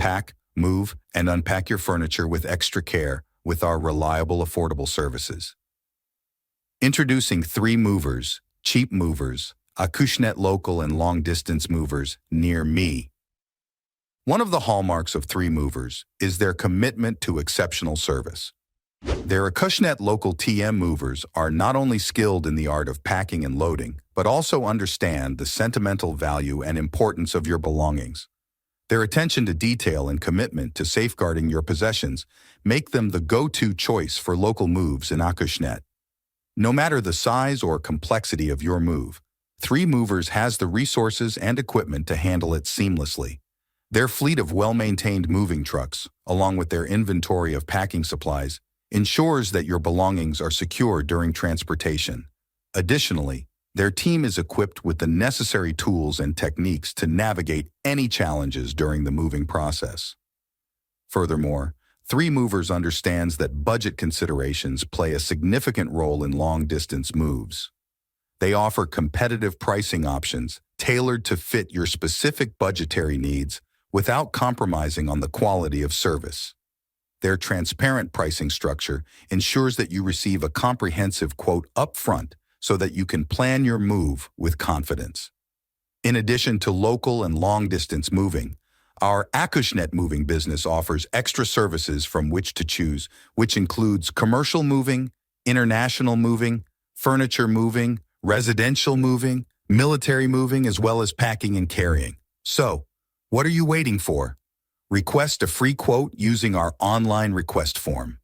pack, move, and unpack your furniture with extra care with our reliable, affordable services. Introducing 3 movers, cheap movers, Acushnet local and long-distance movers near me. One of the hallmarks of 3 movers is their commitment to exceptional service. Their Acushnet local TM movers are not only skilled in the art of packing and loading, but also understand the sentimental value and importance of your belongings. Their attention to detail and commitment to safeguarding your possessions make them the go-to choice for local moves in Acushnet. No matter the size or complexity of your move, 3 Movers has the resources and equipment to handle it seamlessly. Their fleet of well-maintained moving trucks, along with their inventory of packing supplies, ensures that your belongings are secure during transportation. Additionally, their team is equipped with the necessary tools and techniques to navigate any challenges during the moving process. Furthermore, 3 Movers understands that budget considerations play a significant role in long-distance moves. They offer competitive pricing options tailored to fit your specific budgetary needs without compromising on the quality of service. Their transparent pricing structure ensures that you receive a comprehensive quote upfront so that you can plan your move with confidence. In addition to local and long-distance moving, our Acushnet moving business offers extra services from which to choose, which includes commercial moving, international moving, furniture moving, residential moving, military moving, as well as packing and carrying. So, what are you waiting for? Request a free quote using our online request form.